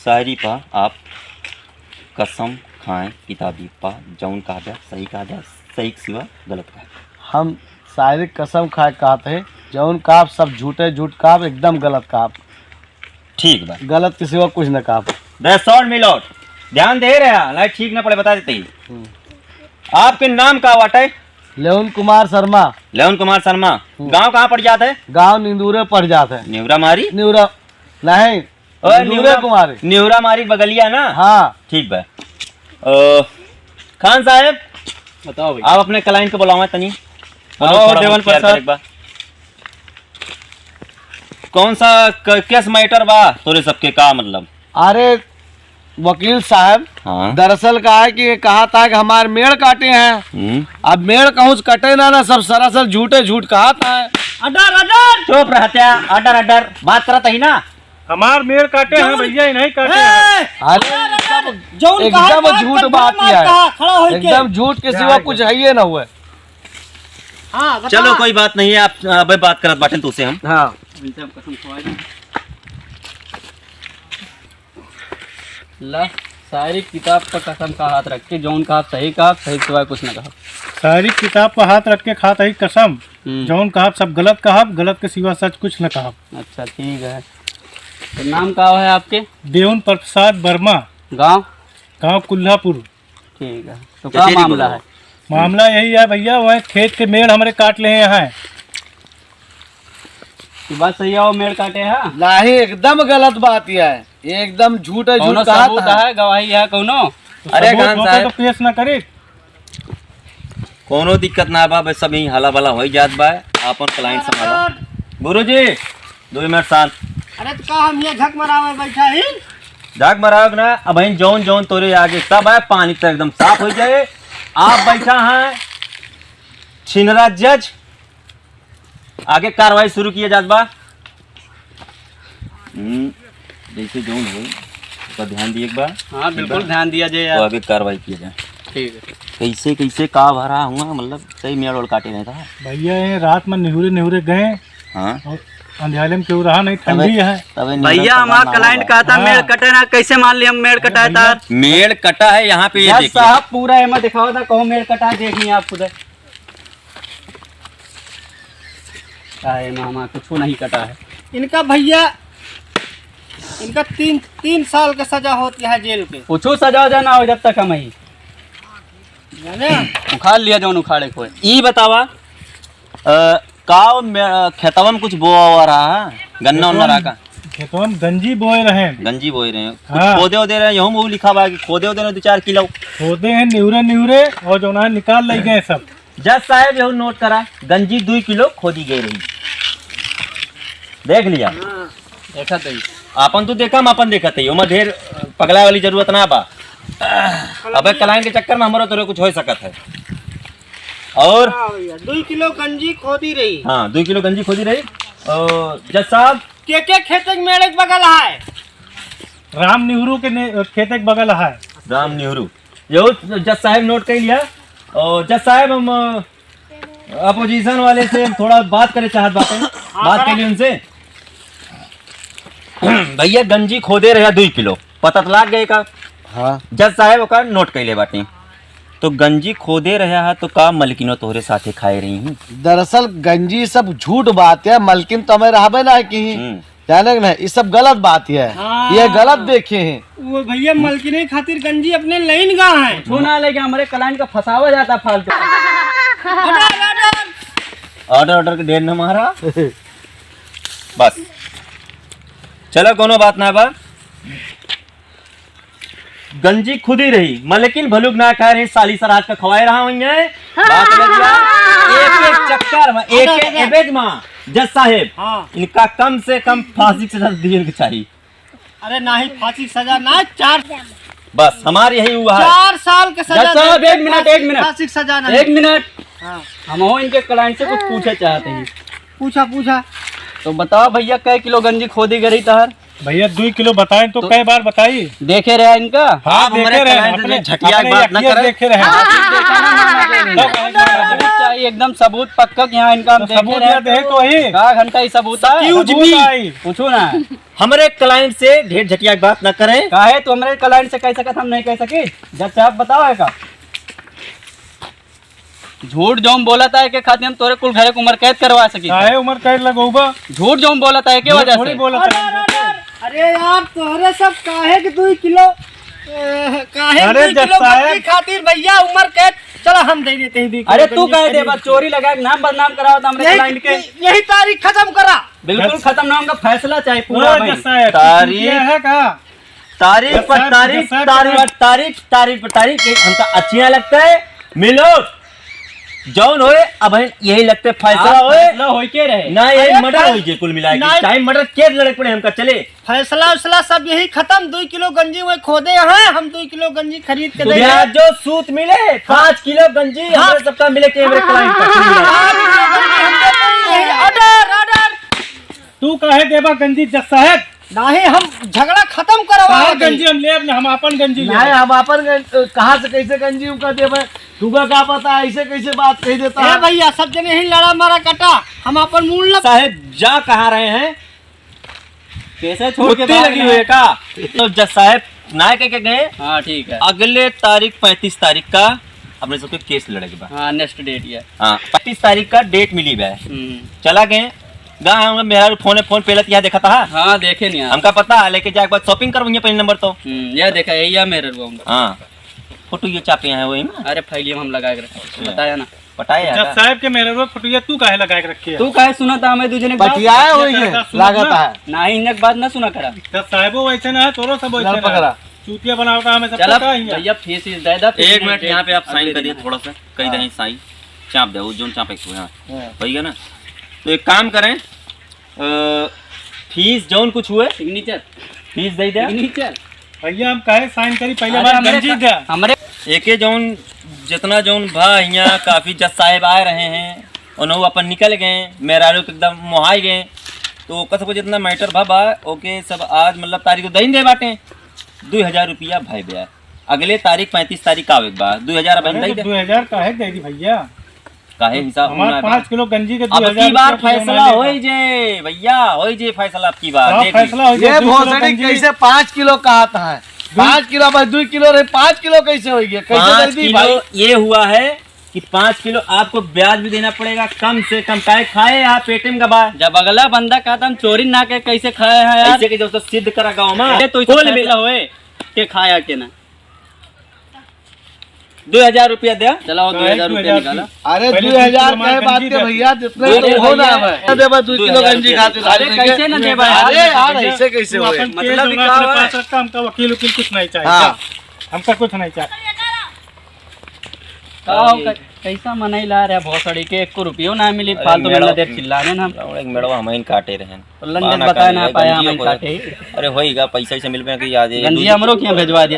शायरी पा आप कसम खाएं किताबी पा जौन कहा जा सही कहा जा सही के सिवा गलत कहा। हम शायरी कसम खाए कहते हैं जौन काप सब झूठे झूठ काप एकदम गलत काप। ठीक बा, गलत के सिवा कुछ न काप। साउंड मिलोट ध्यान दे रहे लाइट ठीक ना पड़े बता देते ही। आपके नाम का वाटे? लेवन कुमार शर्मा। लेवन कुमार शर्मा। गांव कहाँ पड़ जाता है? गांव निंदूरे पड़ जाता है। न्यूरा मारी? न्यूरा नहीं, न्यूरा कुमारी। न्यूरा मारी बगलिया ना? हाँ ठीक बा। खान साहब बताओ भाई। आप अपने क्लाइंट को बुलाओ तनी। देवन प्रसाद। कौन सा केस मैटर बा तोरे सबके का मतलब? अरे वकील साहब, हाँ? दरअसल का है कि कहा था कि हमारे मेड़ काटे हैं। अब मेड़ कहूँ कटे ना सब सरासर झूठे झूठ कहा था। अडर अडर चुप रहत्या। अडर अडर बात करत ही ना। हमार मेड़ काटे हैं भैया, नहीं काटे हैं। अरे एकदम झूठ बात है, एकदम झूठ के सिवा कुछ है ही ना हुए। चलो कोई बात नहीं है, आप अबे बात करत बाटे तुझसे हम। हाँ ला सारी किताब पर कसम का हाथ रख के जौन कहा सही सिवाय कुछ न कहा। सारी किताब पर हाथ रख के खाता ही कसम जौन कहा सब गलत कहा, गलत के सिवा सच कुछ न कहा। अच्छा ठीक है, तो नाम का है आपके? देवन प्रसाद वर्मा। गांव कुल्हापुर। ठीक है, तो क्या मामला है? मामला यही है भैया, वह खेत के मेड़ हमारे काट ले यहाँ। बात सही है, वो मेड़ काटे है? नहीं, एकदम गलत बात यह है, एकदम झूठे झूठ कहा है, गवाही है कौनो? अरे खान साहब तो पेश न करे। कोनो दिक्कत ना बा, सब यही हला बला हो जात बा। आपन क्लाइंट संभाला। गुरुजी 2 मिनट शांत। अरे तो का हम ये झक मरावे बैठा ही? झाग मराग ना, अब जौन जौन तोरे आगे सब है पानी तो एकदम साफ हो जाए। आप बैठा है छिनरा जज, आगे कार्रवाई शुरू किया जात बा। जैसे जौन हो तो ध्यान दिए एक बार। हाँ बिल्कुल ध्यान दिया जाए, तो आगे कार्रवाई किया जाए। ठीक है। कैसे कैसे का भरा हुआ, मतलब सही मेड़ ओड़ काटे नहीं था भैया ये रात में निहुरे गए। हाँ अंधेरे में क्यों रहा, नहीं ठंडी है भैया। हमारा क्लाइंट कहा था मेड़ कटे ना, कैसे मान लिया हम मेड़ कटा था? मेड़ कटा है यहाँ पे, ये देखिए साहब पूरा एमा दिखाओ था, कहो मेड़ कटा है, देखिए आप खुद। हमारा कुछ नहीं कटा है। इनका भैया, इनका 3 साल का सजा होती है जेल के। कुछ सजा ना हो जब तक हम ही उखाड़ लिया जो उखाड़े को। ई बतावा का खेतवा में कुछ बोआ रहा है? गन्ना उन्ना रहा का? खेतवा में गंजी बोए रहे। गंजी बोए रहे हैं। हाँ। खोदे दे रहे हैं, यहूं वो लिखा हुआ कि खोदे दे रहे 2-4 किलो। खोदे हैं निहुरे और जो ना निकाल ले गए सब। जज साहब यहूं नोट करा, गंजी 2 किलो खोदी गई रही। देख लिया? देखा तो आपन तो देखा, हम अपन देखा थे। ओमा ढेर पगला वाली जरूरत ना बा। अबे क्लाइंट के चक्कर में हमारा तो कुछ हो सकत है। और 2 किलो गंजी खोदी रही। हाँ 2 किलो गंजी खोदी रही। जज साहब के खेत में मेरे बगल है? राम नेहरू के खेत के बगल है। राम नेहरू यो जज साहब नोट कर लिया। और जज साहब हम अपोजिशन वाले से थोड़ा बात करे चाहत बातें, बात कर ली उनसे। भैया गंजी खोदे रहा 2 किलो, पता तो लाग गए का? हाँ जज साहब का नोट कर ले बाटे। तो गंजी खोदे रहा है तो का मलकिनो तोहरे साथे खाए रही हूँ? दरअसल गंजी सब झूठ बात है, मलकिन तो हमें रहबे ना की जाने ना, ये सब गलत बात है। हाँ। ये गलत देखे हैं वो भैया, मलकिने खातिर गंजी अपने लाइन गा है छूना लेके हमारे क्लाइंट का फंसावा जाता फालतू। ऑर्डर के ढेर न मारा। बस चलो कोनो बात ना बा। गंजी खुद ही रही, मलकिन भलुक ना खा रही, साली सराज का खवाए रहा हूँ। बात एक चक्कर में एक एवज में जज साहेब। हाँ। इनका कम से कम फांसी की सजा दिए चाहिए। अरे नहीं, फांसी की सजा ना, 4 बस हमारे यही हुआ है। 4 साल के सजा। एक मिनट फांसी की सजा ना। 1 मिनट। हाँ। हम हो इनके क्लाइंट से कुछ पूछे चाहते हैं। पूछा। तो बताओ भैया, कै किलो गंजी खोदी गई तहर? भैया 2 किलो बताएं तो कई बार बताइए। देखे रहे इनका। हाँ आप हमारे देखे रहे client अपने से झटिया अपने बात न यकीन करें। देखे रहे सबूत चाहिए एकदम सबूत पक्का कि यहाँ इनका हम देखे सबूत या दे तो वही का घंटा ही सबूत है। Excuse सबूत me। आई। पूछो ना हमारे क्लाइंट से ढेर झटिया बात न करें। का है तो हमारे क्लाइंट से कह सकत हम नहीं कह सके। जब से आप बताओ है का झूठ जो बोला था के खातिर हम तोरे कुल घरे को उम्र कैद करवा सकी। काहे उम्र कैद लगोगा? झूठ जो बोला था के वजह थोड़ी से बोला था। अरे यार तोहरे सब काहे के 2 किलो काहे अरे 2 किलो जब साहब- मछली खातिर भैया उम्र कैद चलो हम दे देते हैं 2 किलो अरे तू गंजी कहे दे खरीद बस चोरी लगा के नाम बदनाम कराओ तो हमारे क्लाइंट के। यही तारीख खत्म करा। बिल्कुल खत्म ना होगा फैसला चाहिए पूरा ओ, भाई। जज साहब, तारीख- ये है का? तारीख पर जब तारीख साहब- तारीख पर तारीख तारीख पर तारीख हमका अच्छिया लगता है। मिलो जौन होए अब यही लगते फैसला होए फैसला होई के रहे ना यही अरे मर्डर हो जे कुल मिला के नहीं। चाहे मर्डर केस लड़क पड़े हमका चले। फैसला उसला सब यही खत्म। 2 किलो गंजी में खोदे हैं हम 2 किलो गंजी खरीद के दे ब्याज जो सूत मिले 5 किलो गंजी हमारे सबका मिले के मेरे क्लाइंट का कुल मिला के। ऑर्डर ऑर्डर तू काहे देबा गंजी जज साहब? नहीं हम झगड़ा खत्म करवा काहे गंजी हम ले हम अपन गंजी ले। नहीं हम अपन कहाँ से कैसे गंजी का देवे? तुगा का पता ऐसे कैसे बात कह देता ए है? भैया सब जने ही लड़ा मारा कटा हम अपन मूल न साहब जा कहाँ रहे हैं? कैसे छोड़ के कुत्ती भाग लगी गए? हुई है का? तो जज साहब ना कह के गए हाँ ठीक है। अगले तारीख 35 तारीख का अपने सबके केस लड़ेगा। हाँ नेक्स्ट डेट ये। हाँ 35 तारीख का डेट मिली है। चला गए गाँव मेरा फोन पहले यहाँ देखा था। हाँ देखे नहीं आप। हमका पता है लेके जाए शॉपिंग करवाइए पहले नंबर तो। यह देखा यही है मेरे रूम। हाँ फोटो ये चापे हैं वही में अरे फाइलियम हम लगा के रखे बताया ना। पटाया जज साहब के मेरे रोज फुटिया तू काहे लगा के रखी है? तू कहे सुना था हमें दूसरे बतियाए हुई है लागत है। ना ही इनक बात ना सुना करा। जज साहबो वैसे ना है तोरो सब वैसे लड़ ना पकड़ा। है। चूतिया बनावता हमें सब चला पता ही है। भैया फीस दे दा। एक मिनट यहाँ पे आप साइन करिए थोड़ा सा कही दही साइन चाप दे जो चापे भैया ना। तो एक काम करें फीस जौन कुछ हुए सिग्नेचर फीस दे दे। सिग्नेचर भैया हम काहे साइन करी पहले अरे बार हमरे गंजी दे। हमरे एके जौन जितना जौन भा यहाँ काफी जज साहेब आए रहे हैं और अपन निकल गए मेहरारू के एकदम मोहाई गए तो ओका सबको जितना मैटर भा ओके सब आज मतलब तारीख को दही दे बाटे 2000 रुपया भाई ब्याह अगले तारीख 35 तारीख का आवे के बाद 2000 अब दही दे 2000 काहे दे दी भैया? काहे हिसाब हमारे 5 किलो गंजी के अब 2000 की बार रुपया फैसला लेगा। होई जे भैया होई जे फैसला अब की बार हाँ, देख ली। फैसला हो ये गया 2 किलो भोसड़ी गंजी। कैसे 5 किलो कहा था है? 5 किलो भाई 2 किलो रहे 5 किलो कैसे हो गया? कैसे 5 दे दी भाई? किलो ये हुआ है कि 5 किलो आपको ब्याज भी देना पड़ेगा कम से कम काहे खाए आप पेटीएम का बाद जब अगला बंदा कहता हम चोरी ना के कैसे खाए हैं यार। ऐसे के जो सिद्ध करा गाँव में अरे तो कुल फैसला मिला होए के खाया के ना। 2000 रुपया दे चलाओ 2000 रुपया निकाला। अरे पहले 2000 2 किलो कहे बात गंजी के दे। भैया जितने अरे तो हो ना भैया, है दे 2 किलो गंजी खाते अरे कैसे ना दे भाई? अरे यार ऐसे कैसे तू हुए? अपन केस मतलब होगा, क्या अपने हुआ है? पास रखा, हमका वकील उकील कुछ नहीं चाहिए। हाँ। हमका कुछ नहीं चाहिए। कैसा मनाई ला रहा भोसड़ी के 1 रुपयो ना मिली फालतू में देर चिल्लाने ना हम। एक मेड़वा हम काटे रहे लंदन बता ना पाया हमें काटे। अरे होईगा पैसा से मिल पे याद है गंजी हमरो क्यों भेजवा दिया।